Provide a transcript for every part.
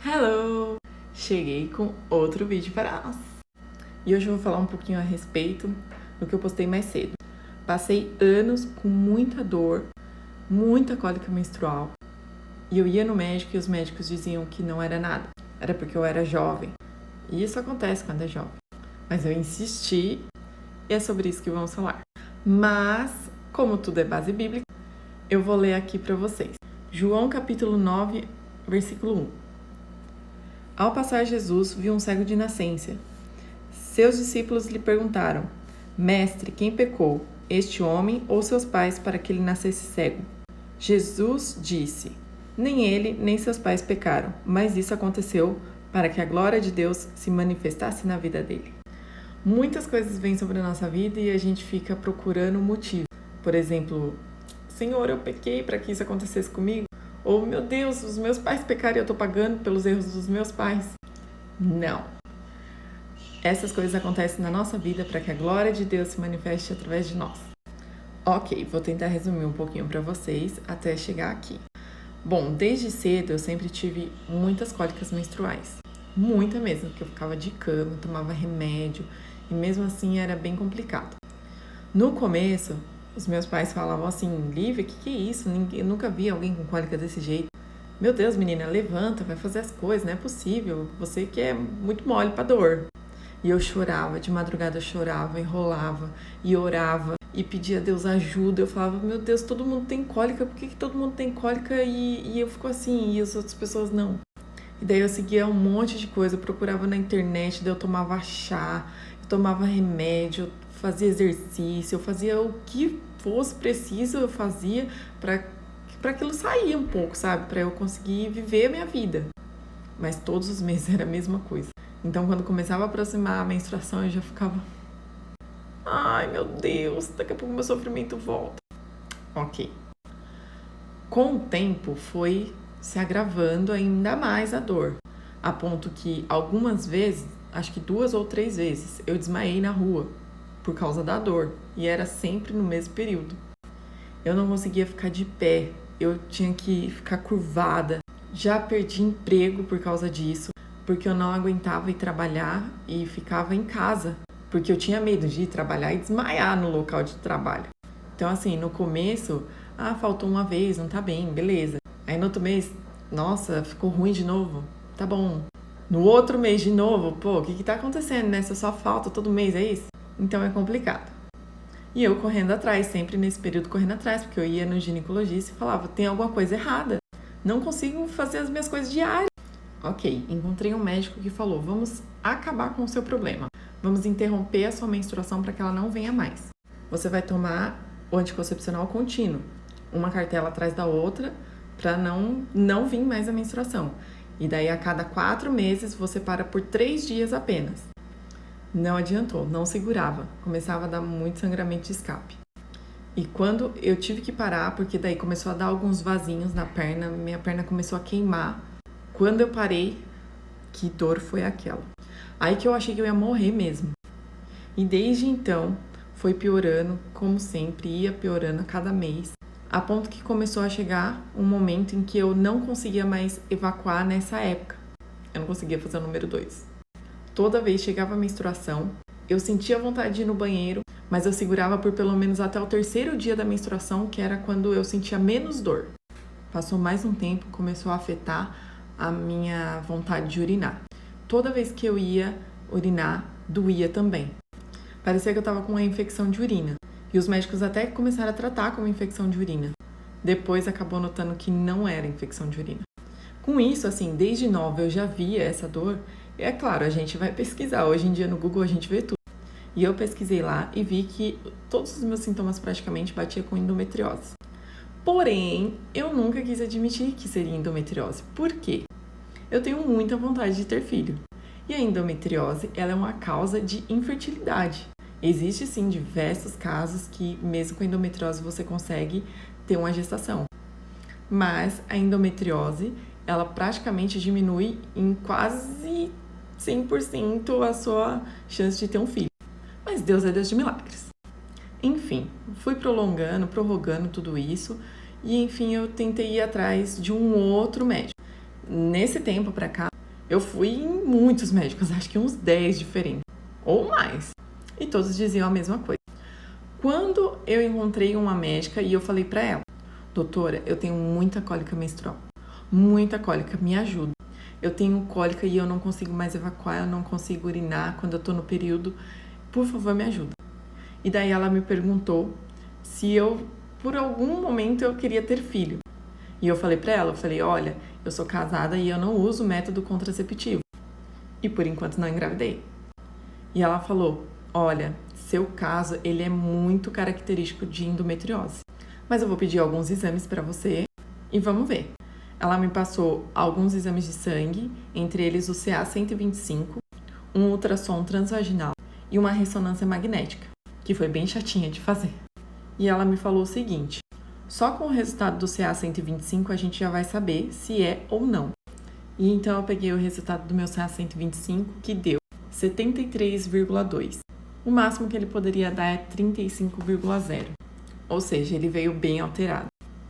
Hello! Cheguei com outro vídeo para nós. E hoje eu vou falar um pouquinho a respeito do que eu postei mais cedo. Passei anos com muita dor, muita cólica menstrual. E eu ia no médico e os médicos diziam que não era nada. Era porque eu era jovem. E isso acontece quando é jovem. Mas eu insisti e é sobre isso que vamos falar. Mas, como tudo é base bíblica, eu vou ler aqui para vocês. João capítulo 9, versículo 1. Ao passar Jesus, viu um cego de nascença. Seus discípulos lhe perguntaram: Mestre, quem pecou, este homem ou seus pais, para que ele nascesse cego? Jesus disse: Nem ele, nem seus pais pecaram, mas isso aconteceu para que a glória de Deus se manifestasse na vida dele. Muitas coisas vêm sobre a nossa vida e a gente fica procurando motivo. Por exemplo, Senhor, eu pequei para que isso acontecesse comigo. Ou, meu Deus, os meus pais pecaram e eu tô pagando pelos erros dos meus pais. Não. Essas coisas acontecem na nossa vida para que a glória de Deus se manifeste através de nós. Ok, vou tentar resumir um pouquinho para vocês até chegar aqui. Bom, desde cedo eu sempre tive muitas cólicas menstruais. Muita mesmo, porque eu ficava de cama, tomava remédio e mesmo assim era bem complicado. No começo, os meus pais falavam assim: Lívia, que é isso? Eu nunca vi alguém com cólica desse jeito. Meu Deus, menina, levanta, vai fazer as coisas, não é possível. Você que é muito mole pra dor. E eu chorava, de madrugada eu chorava, enrolava e orava e pedia a Deus ajuda. Eu falava: meu Deus, todo mundo tem cólica, por que todo mundo tem cólica e eu fico assim e as outras pessoas não? E daí eu seguia um monte de coisa, eu procurava na internet, daí eu tomava chá, eu tomava remédio, eu fazia exercício, eu fazia o que fosse preciso, eu fazia para aquilo sair um pouco, sabe? Para eu conseguir viver a minha vida. Mas todos os meses era a mesma coisa. Então, quando começava a aproximar a menstruação, eu já ficava: ai, meu Deus, daqui a pouco meu sofrimento volta. Ok. Com o tempo, foi se agravando ainda mais a dor. A ponto que, algumas vezes, acho que 2 ou 3 vezes, eu desmaiei na rua por causa da dor. E era sempre no mesmo período. Eu não conseguia ficar de pé, eu tinha que ficar curvada. Já perdi emprego por causa disso, porque eu não aguentava ir trabalhar e ficava em casa, porque eu tinha medo de ir trabalhar e desmaiar no local de trabalho. Então, assim, no começo, faltou uma vez, não tá bem, beleza. Aí no outro mês, nossa, ficou ruim de novo, tá bom. No outro mês de novo, pô, o que tá acontecendo, né? Só falta todo mês, é isso? Então é complicado. E eu correndo atrás, sempre nesse período correndo atrás, porque eu ia no ginecologista e falava: tem alguma coisa errada, não consigo fazer as minhas coisas diárias. Ok, encontrei um médico que falou: vamos acabar com o seu problema, vamos interromper a sua menstruação para que ela não venha mais. Você vai tomar o anticoncepcional contínuo, uma cartela atrás da outra, para não vir mais a menstruação. E daí a cada 4 meses você para por 3 dias apenas. Não adiantou, não segurava, começava a dar muito sangramento de escape. E quando eu tive que parar, porque daí começou a dar alguns vasinhos na perna, minha perna começou a queimar. Quando eu parei, que dor foi aquela? Aí que eu achei que eu ia morrer mesmo. E desde então, foi piorando, como sempre, ia piorando a cada mês, a ponto que começou a chegar um momento em que eu não conseguia mais evacuar nessa época. Eu não conseguia fazer o número 2. Toda vez chegava a menstruação, eu sentia vontade de ir no banheiro, mas eu segurava por pelo menos até o 3º dia da menstruação, que era quando eu sentia menos dor. Passou mais um tempo, começou a afetar a minha vontade de urinar. Toda vez que eu ia urinar, doía também. Parecia que eu estava com uma infecção de urina. E os médicos até começaram a tratar como infecção de urina. Depois acabou notando que não era infecção de urina. Com isso, assim, desde nova eu já via essa dor. E é claro, a gente vai pesquisar. Hoje em dia no Google a gente vê tudo. E eu pesquisei lá e vi que todos os meus sintomas praticamente batiam com endometriose. Porém, eu nunca quis admitir que seria endometriose. Por quê? Eu tenho muita vontade de ter filho. E a endometriose, ela é uma causa de infertilidade. Existe sim diversos casos que mesmo com endometriose você consegue ter uma gestação. Mas a endometriose, ela praticamente diminui em quase 100% a sua chance de ter um filho. Mas Deus é Deus de milagres. Enfim, fui prorrogando tudo isso e enfim eu tentei ir atrás de um outro médico. Nesse tempo pra cá, Eu fui em muitos médicos, acho que uns 10 diferentes, ou mais. E todos diziam a mesma coisa. Quando eu encontrei uma médica e eu falei pra ela, doutora, eu tenho muita cólica menstrual, muita cólica, me ajuda. Eu tenho cólica e eu não consigo mais evacuar, eu não consigo urinar quando eu tô no período, por favor, me ajuda. E daí ela me perguntou se eu, por algum momento, eu queria ter filho. E eu falei pra ela, olha, eu sou casada e eu não uso método contraceptivo. E por enquanto não engravidei. E ela falou, olha, seu caso, ele é muito característico de endometriose. Mas eu vou pedir alguns exames pra você e vamos ver. Ela me passou alguns exames de sangue, entre eles o CA-125, um ultrassom transvaginal e uma ressonância magnética, que foi bem chatinha de fazer. E ela me falou o seguinte, só com o resultado do CA-125 a gente já vai saber se é ou não. E então eu peguei o resultado do meu CA-125, que deu 73,2. O máximo que ele poderia dar é 35,0. Ou seja, ele veio bem alterado.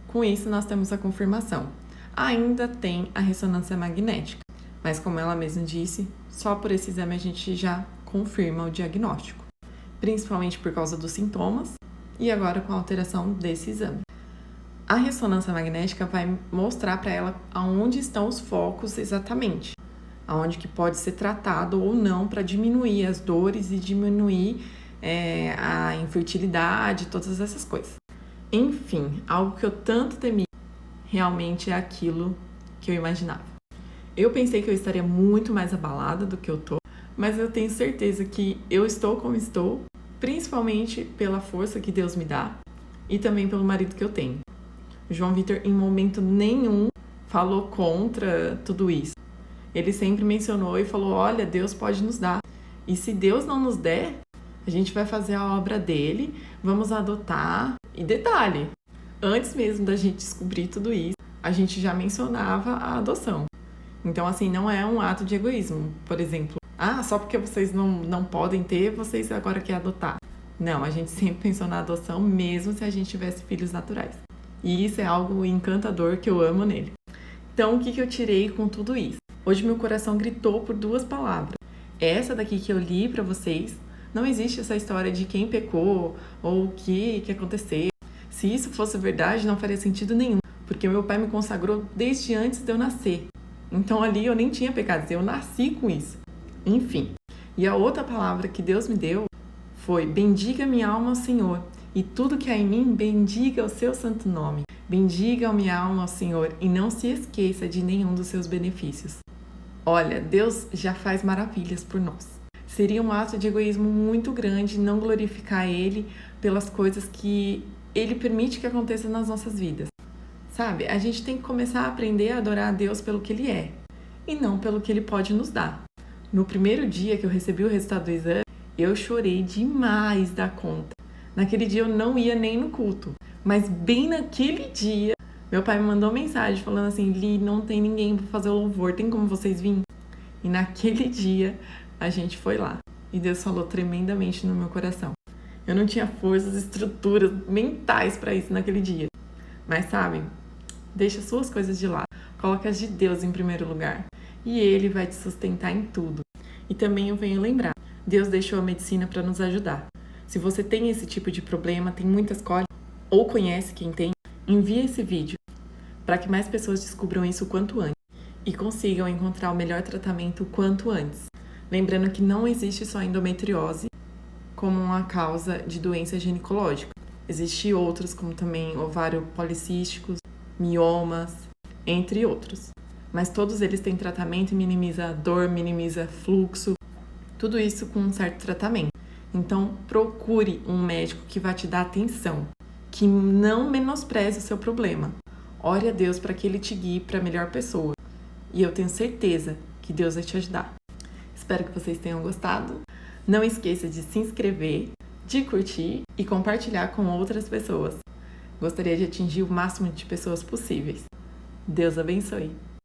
Com isso, nós temos a confirmação. Ainda tem a ressonância magnética, mas como ela mesma disse, só por esse exame a gente já confirma o diagnóstico, principalmente por causa dos sintomas e agora com a alteração desse exame. A ressonância magnética vai mostrar para ela aonde estão os focos exatamente, aonde que pode ser tratado ou não para diminuir as dores e diminuir a infertilidade, todas essas coisas. Enfim, algo que eu tanto temi realmente é aquilo que eu imaginava. Eu pensei que eu estaria muito mais abalada do que eu tô, mas eu tenho certeza que eu estou como estou, principalmente pela força que Deus me dá e também pelo marido que eu tenho. João Vitor, em momento nenhum, falou contra tudo isso. Ele sempre mencionou e falou, olha, Deus pode nos dar. E se Deus não nos der, a gente vai fazer a obra dele, vamos adotar. E detalhe, antes mesmo da gente descobrir tudo isso, a gente já mencionava a adoção. Então, assim, não é um ato de egoísmo. Por exemplo, só porque vocês não podem ter, vocês agora querem adotar. Não, a gente sempre pensou na adoção, mesmo se a gente tivesse filhos naturais. E isso é algo encantador que eu amo nele. Então, o que eu tirei com tudo isso? Hoje meu coração gritou por 2 palavras. Essa daqui que eu li pra vocês, não existe essa história de quem pecou ou o que aconteceu. Se isso fosse verdade, não faria sentido nenhum, porque meu pai me consagrou desde antes de eu nascer. Então ali eu nem tinha pecado, eu nasci com isso. Enfim, e a outra palavra que Deus me deu foi: bendiga minha alma ao Senhor, e tudo que há em mim, bendiga o seu santo nome. Bendiga a minha alma ao Senhor, e não se esqueça de nenhum dos seus benefícios. Olha, Deus já faz maravilhas por nós. Seria um ato de egoísmo muito grande não glorificar Ele pelas coisas que Ele permite que aconteçam nas nossas vidas. Sabe, a gente tem que começar a aprender a adorar a Deus pelo que Ele é, e não pelo que Ele pode nos dar. No primeiro dia que eu recebi o resultado do exame, eu chorei demais da conta. Naquele dia eu não ia nem no culto, mas bem naquele dia, meu pai me mandou mensagem falando assim: Li, não tem ninguém para fazer o louvor, tem como vocês virem? E naquele dia a gente foi lá, e Deus falou tremendamente no meu coração. Eu não tinha forças, estruturas mentais para isso naquele dia, mas sabe, deixa suas coisas de lado, coloca as de Deus em primeiro lugar, e Ele vai te sustentar em tudo. E também eu venho lembrar, Deus deixou a medicina para nos ajudar. Se você tem esse tipo de problema, tem muitas cólicas, ou conhece quem tem, envie esse vídeo para que mais pessoas descubram isso o quanto antes e consigam encontrar o melhor tratamento o quanto antes. Lembrando que não existe só endometriose como uma causa de doença ginecológica. Existem outros, como também ovário policísticos, miomas, entre outros. Mas todos eles têm tratamento e minimiza a dor, minimiza fluxo, tudo isso com um certo tratamento. Então, procure um médico que vai te dar atenção, que não menospreze o seu problema. Ore a Deus para que Ele te guie para a melhor pessoa. E eu tenho certeza que Deus vai te ajudar. Espero que vocês tenham gostado. Não esqueça de se inscrever, de curtir e compartilhar com outras pessoas. Gostaria de atingir o máximo de pessoas possíveis. Deus abençoe.